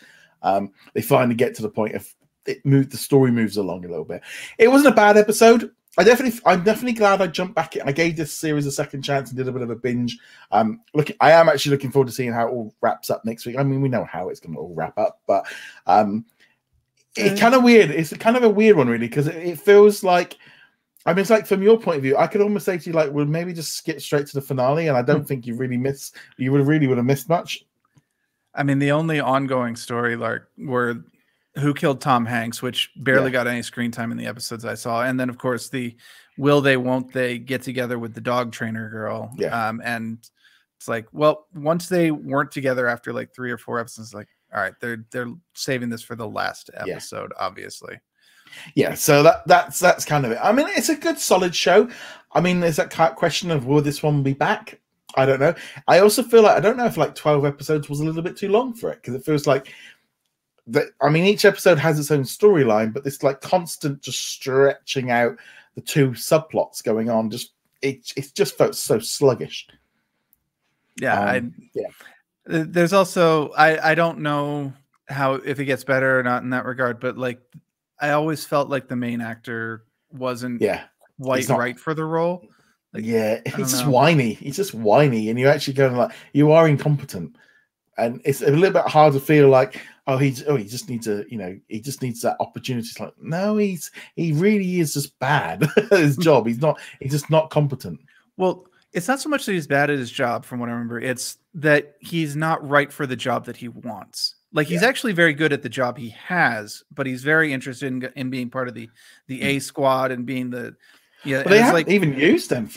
A: They finally get to the point of the story moves along a little bit. It wasn't a bad episode. I'm definitely glad I jumped back in. I gave this series a second chance and did a bit of a binge. I am actually looking forward to seeing how it all wraps up next week. I mean, we know how it's going to all wrap up, but it's kind of weird. It's kind of a weird one, really, because it feels like. I mean, it's like from your point of view, I could almost say to you, like, well, maybe just skip straight to the finale, and I don't think you would have missed much.
B: I mean, the only ongoing story were who killed Tom Hanks, which barely got any screen time in the episodes I saw, and then of course the will they won't they get together with the dog trainer girl. And it's like, well, once they weren't together after like 3 or 4 episodes, like, all right, they're saving this for the last episode, obviously. Yeah,
A: so that's kind of it. I mean, it's a good, solid show. I mean, there's that question of will this one be back? I don't know. I also feel like I don't know if like 12 episodes was a little bit too long for it because it feels like that. I mean, each episode has its own storyline, but this like constant just stretching out the 2 subplots going on. It just felt so sluggish.
B: Yeah, There's also I don't know if it gets better or not in that regard, but like. I always felt like the main actor wasn't quite right for the role. Like,
A: he's just whiny. He's just whiny, and you're actually going like, you are incompetent. and it's a little bit hard to feel like, he just needs he just needs that opportunity. It's like, no, he really is just bad at his job. He's just not competent.
B: Well, it's not so much that he's bad at his job, from what I remember. It's that he's not right for the job that he wants. Like, he's actually very good at the job he has, but he's very interested in being part of the A squad and being the
A: But they haven't even used them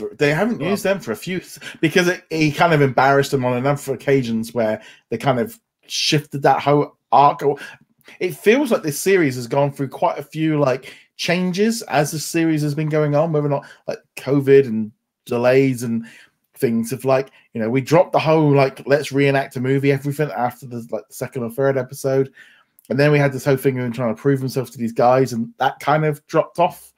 A: used them for a few, because he kind of embarrassed them on a number of occasions where they kind of shifted that whole arc. It feels like this series has gone through quite a few like changes as the series has been going on, whether or not like COVID and delays and things of like, we dropped the whole like let's reenact a movie everything after the like second or third episode, and then we had this whole thing of trying to prove himself to these guys, and that kind of dropped off.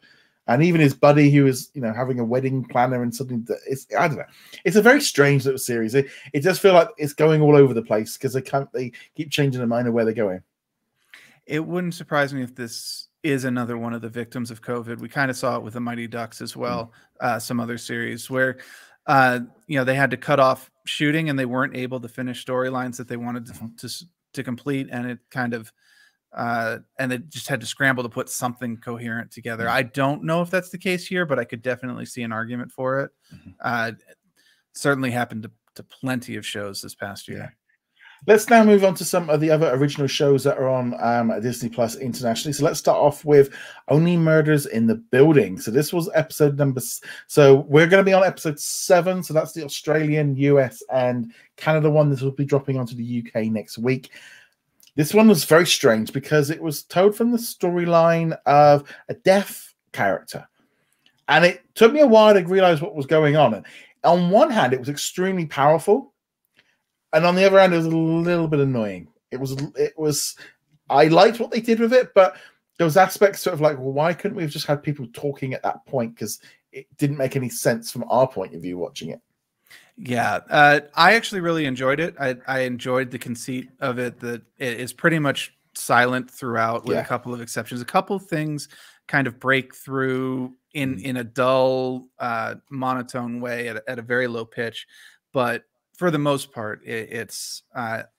A: And even his buddy, who was having a wedding planner and something that I don't know. It's a very strange little series. It does feel like it's going all over the place because they keep changing their mind of where they're going. It
B: wouldn't surprise me if this is another one of the victims of COVID. We kind of saw it with the Mighty Ducks as well. Some other series where they had to cut off shooting and they weren't able to finish storylines that they wanted to complete, and it kind of and they just had to scramble to put something coherent together. I don't know if that's the case here, but I could definitely see an argument for it. Certainly happened to plenty of shows this past year.
A: Let's now move on to some of the other original shows that are on Disney Plus internationally. So let's start off with Only Murders in the Building. So this was episode number. So we're going to be on episode 7. So that's the Australian, US, and Canada one. This will be dropping onto the UK next week. This one was very strange because it was told from the storyline of a deaf character. And it took me a while to realize what was going on. And on one hand, it was extremely powerful. And on the other hand, it was a little bit annoying. I liked what they did with it, but there was aspects sort of like, well, why couldn't we have just had people talking at that point? Because it didn't make any sense from our point of view watching it.
B: Yeah, I actually really enjoyed it. I enjoyed the conceit of it, that it is pretty much silent throughout with a couple of exceptions. A couple things kind of break through in a dull, monotone way at a very low pitch. But for the most part, it's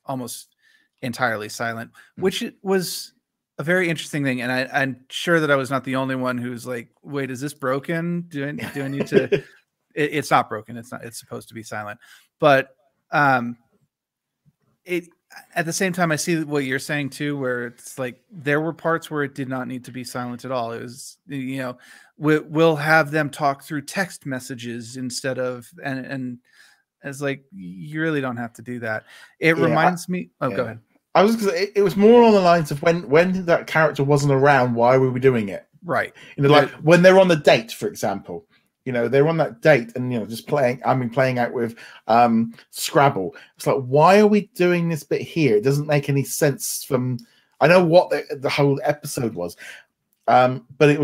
B: almost entirely silent, which was a very interesting thing. And I'm sure that I was not the only one who's like, wait, is this broken? Do I need to... It's not broken. It's supposed to be silent, but at the same time, I see what you're saying too, where it's like there were parts where it did not need to be silent at all. It was, we'll have them talk through text messages instead of, and it's like, you really don't have to do that. It reminds me. Oh, go ahead.
A: I was going to say, it was more on the lines of when that character wasn't around, why were we doing it?
B: Right.
A: Like when they're on the date, for example. They're on that date and, just playing out with Scrabble. It's like, why are we doing this bit here? It doesn't make any sense from, I know what the whole episode was. But it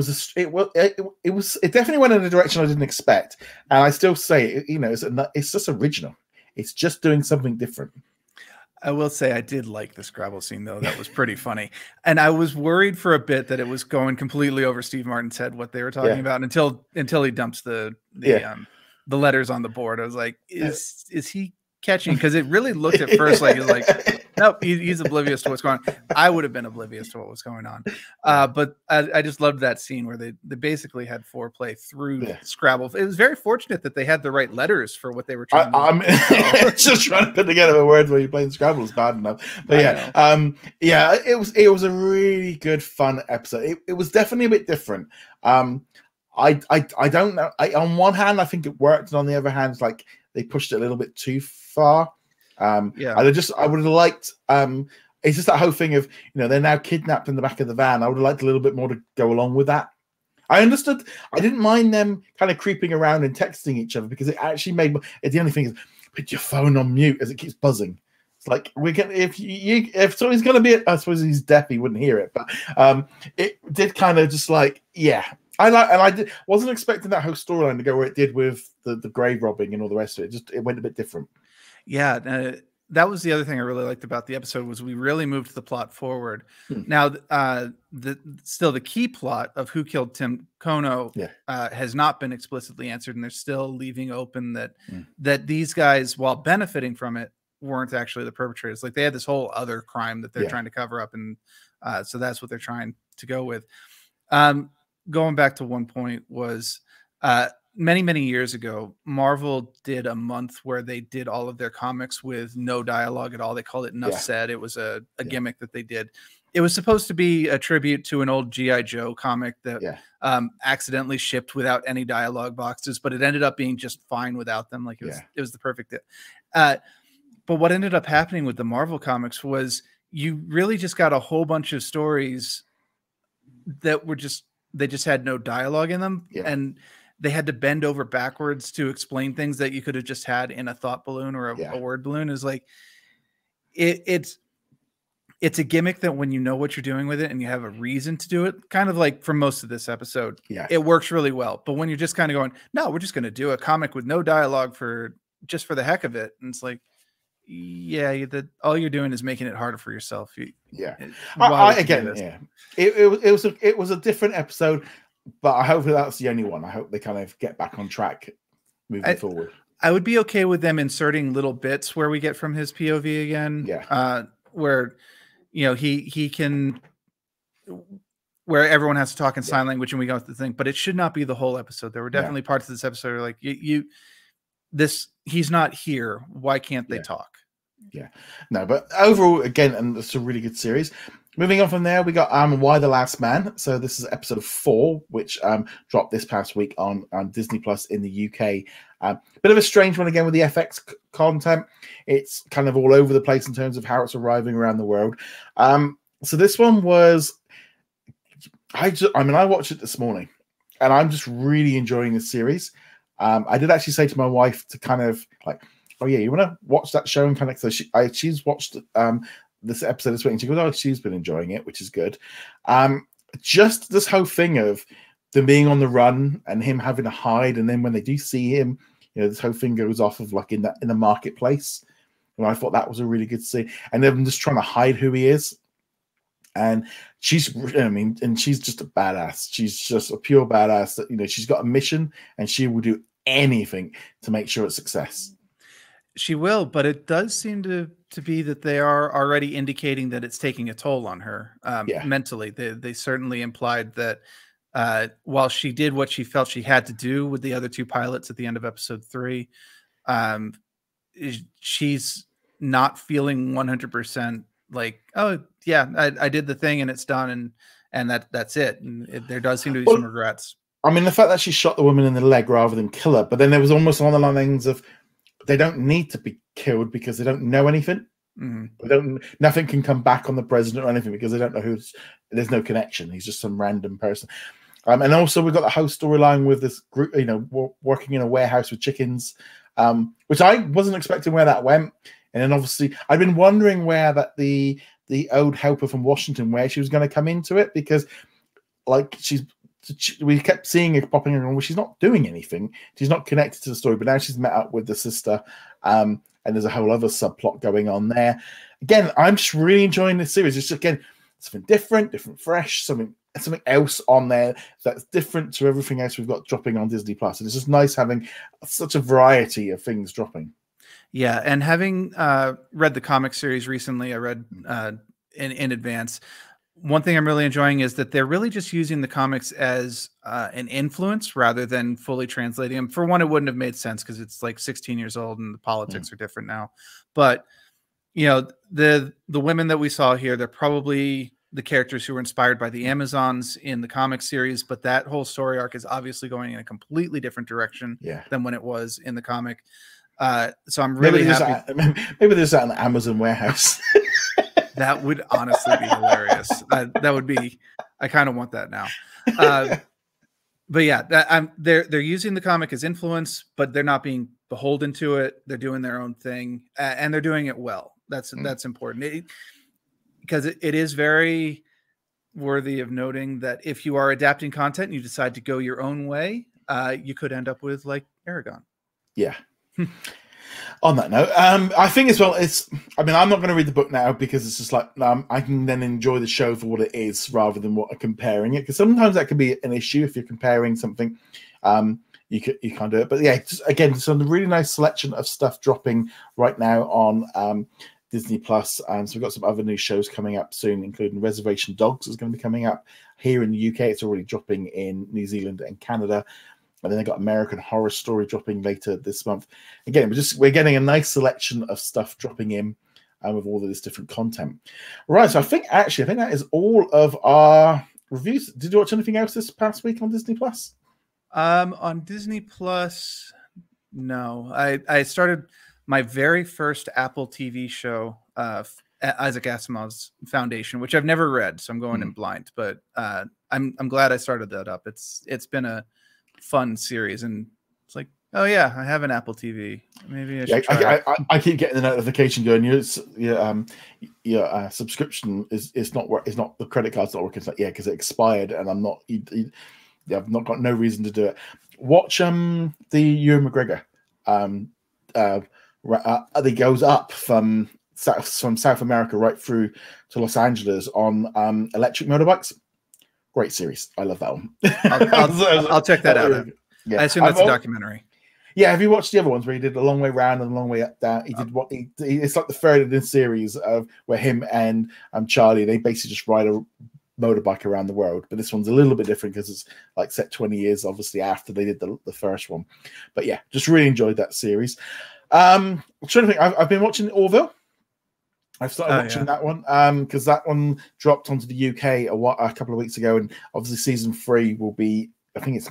A: definitely went in a direction I didn't expect. And I still say, it's just original. It's just doing something different.
B: I will say I did like the Scrabble scene, though. That was pretty funny. And I was worried for a bit that it was going completely over Steve Martin's head, what they were talking about, until he dumps the letters on the board. I was like, is he catching? Because it really looked at first like he's like, nope, he's oblivious to what's going on. I would have been oblivious to what was going on. But I just loved that scene where they basically had foreplay through Scrabble. It was very fortunate that they had the right letters for what they were trying to do.
A: I'm just trying to put together a word where you're playing Scrabble is bad enough. But it was a really good, fun episode. It was definitely a bit different. I don't know. On one hand, I think it worked, and on the other hand, it's like they pushed it a little bit too far. I would have liked it's just that whole thing of they're now kidnapped in the back of the van. I would have liked a little bit more to go along with that. I understood. I didn't mind them kind of creeping around and texting each other because it actually made the only thing is put your phone on mute as it keeps buzzing. It's like if someone's gonna be I suppose he's deaf, he wouldn't hear it, but it did kind of just like I wasn't expecting that whole storyline to go where it did with the grave robbing and all the rest of it. It went a bit different.
B: Yeah, that was the other thing I really liked about the episode was we really moved the plot forward. Now, the key plot of who killed Tim Kono has not been explicitly answered, and they're still leaving open that these guys, while benefiting from it, weren't actually the perpetrators. Like they had this whole other crime that they're
A: Yeah.
B: trying to cover up, and so that's what they're trying to go with. Going back to one point was many years ago, Marvel did a month where they did all of their comics with no dialogue at all. They called it Enough Said. It was a gimmick that they did. It was supposed to be a tribute to an old G.I. Joe comic that accidentally shipped without any dialogue boxes, but it ended up being just fine without them. Like it was the perfect. But what ended up happening with the Marvel comics was you really just got a whole bunch of stories that were they just had no dialogue in them. And they had to bend over backwards to explain things that you could have just had in a thought balloon or a word balloon. Is like, it's a gimmick that when you know what you're doing with it and you have a reason to do it, kind of like for most of this episode, it works really well. But when you're just kind of going, no, we're just going to do a comic with no dialogue for the heck of it. And it's like, all you're doing is making it harder for yourself. It
A: was a different episode, but I hope that's the only one. I hope they kind of get back on track moving forward.
B: I would be okay with them inserting little bits where we get from his POV again. Where, he can, where everyone has to talk in sign language and we go through the thing, but it should not be the whole episode. There were definitely parts of this episode where like he's not here. Why can't they talk?
A: No, but overall, again, and it's a really good series. Moving on from there, we got Why the Last Man. So this is episode 4, which dropped this past week on Disney Plus in the UK. Bit of a strange one again with the FX content. It's kind of all over the place in terms of how it's arriving around the world. So this one was, I watched it this morning, and I'm just really enjoying this series. I did actually say to my wife to kind of like, oh yeah, you want to watch that show and kind of, so she's watched this episode this week, and she goes, oh, she's been enjoying it, which is good. Just this whole thing of them being on the run and him having to hide, and then when they do see him, this whole thing goes off of like in the marketplace. And I thought that was a really good scene. And them just trying to hide who he is. And she's just a badass. She's just a pure badass that, she's got a mission and she will do anything to make sure it's success.
B: She will, but it does seem to be that they are already indicating that it's taking a toll on her mentally. They certainly implied that while she did what she felt she had to do with the other 2 pilots at the end of episode 3, she's not feeling 100% like, oh yeah, I did the thing and it's done and that's it. And there does seem to be some regrets.
A: I mean, the fact that she shot the woman in the leg rather than kill her, but then there was almost along the lines of, they don't need to be killed because they don't know anything. Nothing can come back on the president or anything because they don't know there's no connection. He's just some random person. And also we've got the whole storyline with this group, working in a warehouse with chickens, which I wasn't expecting where that went. And then obviously I've been wondering where that the old helper from Washington, where she was going to come into it, because like we kept seeing her popping around. Well, she's not doing anything. She's not connected to the story, but now she's met up with the sister. And there's a whole other subplot going on there. Again, I'm just really enjoying this series. It's just, again, something different, fresh, something else on there that's different to everything else we've got dropping on Disney Plus. And it's just nice having such a variety of things dropping.
B: Yeah, and having read the comic series recently, I read in advance. One thing I'm really enjoying is that they're really just using the comics as an influence rather than fully translating them. For one, it wouldn't have made sense because it's like 16 years old and the politics are different now. But, the women that we saw here, they're probably the characters who were inspired by the Amazons in the comic series. But that whole story arc is obviously going in a completely different direction than when it was in the comic. So I'm really happy.
A: Maybe there's that in the Amazon warehouse.
B: That would honestly be hilarious. That would be. I kind of want that now. But yeah, they're using the comic as influence, but they're not being beholden to it. They're doing their own thing, and they're doing it well. That's important because it is very worthy of noting that if you are adapting content and you decide to go your own way, you could end up with like Aragon.
A: Yeah. On that note, I think as well, I'm not going to read the book now because it's just like I can then enjoy the show for what it is rather than what I'm comparing it. Because sometimes that can be an issue if you're comparing something. you can't do it. But yeah, just, again, some really nice selection of stuff dropping right now on Disney Plus. So we've got some other new shows coming up soon, including Reservation Dogs is going to be coming up here in the UK. It's already dropping in New Zealand and Canada. And then they got American Horror Story dropping later this month. Again, we're getting a nice selection of stuff dropping in with all of this different content. Right, so I think that is all of our reviews. Did you watch anything else this past week on Disney Plus?
B: On Disney Plus, no. I started my very first Apple TV show, Isaac Asimov's Foundation, which I've never read, so I'm going in blind. But I'm glad I started that up. It's been a fun series, and it's like, oh yeah, I have an Apple TV. Maybe I should try it.
A: I keep getting the notification going. Your subscription is not the credit card's not working. It's like, yeah, because it expired, and I'm not. I've not got no reason to do it. Watch the Ewan McGregor. It goes up from South America right through to Los Angeles on electric motorbikes. Great series. I love that one.
B: I'll check that out. Yeah. I assume that's a documentary.
A: Yeah, have you watched the other ones where he did a long way round and a long way up down? He did it's like the third in this series of where him and Charlie, they basically just ride a motorbike around the world. But this one's a little bit different because it's like set 20 years obviously after they did the first one. But yeah, just really enjoyed that series. I'm trying to think. I've been watching Orville. I've started watching that one because that one dropped onto the UK a couple of weeks ago, and obviously season 3 will be, I think it's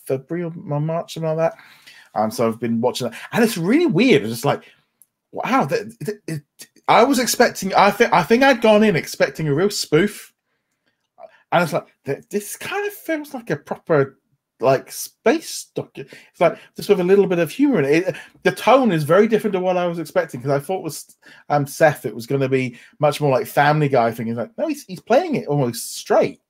A: February or March, something like that. So I've been watching that, and it's really weird. It's just like, wow, I was expecting. I think I'd gone in expecting a real spoof, and it's like this kind of feels like a proper like space doc. It's like just with a little bit of humor in it. The tone is very different to what I was expecting, because I thought with Seth it was going to be much more like Family Guy thing. He's like, no, he's playing it almost straight.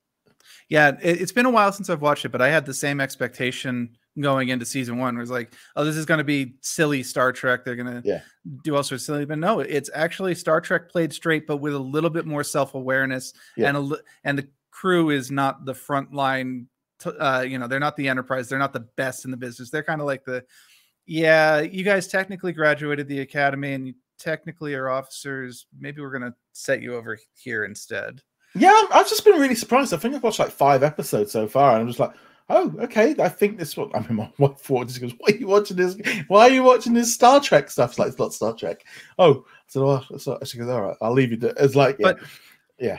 B: Yeah, it's been a while since I've watched it, but I had the same expectation going into season 1. Where it's like, oh, this is going to be silly Star Trek. They're going to do all sorts of silly, but no, it's actually Star Trek played straight, but with a little bit more self-awareness, and the crew is not the front line. They're not the Enterprise. They're not the best in the business. They're kind of like you guys technically graduated the academy and you technically are officers. Maybe we're going to set you over here instead.
A: Yeah, I've just been really surprised. I think I've watched like 5 episodes so far, and I'm just like, oh, okay. I think this one. I mean, my wife just goes, "Why are you watching this? Why are you watching this Star Trek stuff?" It's like, it's not Star Trek. Oh, so she goes, all right, I'll leave you to. It's like, yeah.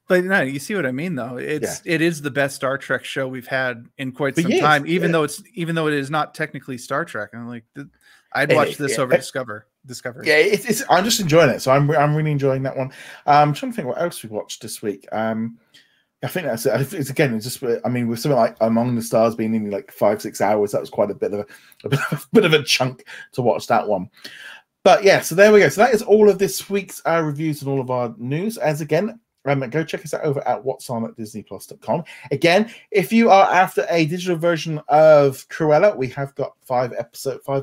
B: But no, you see what I mean, though. It is the best Star Trek show we've had in quite some time, even though it is not technically Star Trek. And I'm like, I'd watch this over Discovery.
A: Yeah, I'm just enjoying it. So I'm really enjoying that one. I'm trying to think what else we watched this week. I think that's it. It's again, it's just, I mean, with something like Among the Stars being in like 5-6 hours, that was quite a bit of a chunk to watch that one. But yeah, so there we go. So that is all of this week's reviews and all of our news. As again, go check us out over at whatsonatdisneyplus.com. Again, if you are after a digital version of Cruella, we have got 5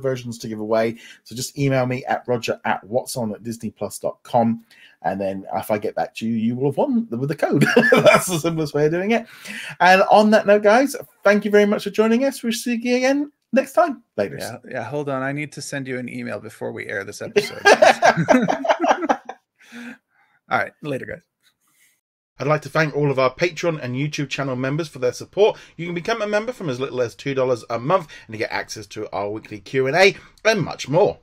A: versions to give away. So just email me at roger@whatsonatdisneyplus.com. And then if I get back to you, you will have won with the code. That's the simplest way of doing it. And on that note, guys, thank you very much for joining us. We'll see you again next time. Later.
B: Yeah, hold on. I need to send you an email before we air this episode. All right, later, guys.
A: I'd like to thank all of our Patreon and YouTube channel members for their support. You can become a member from as little as $2 a month and you get access to our weekly Q&A and much more.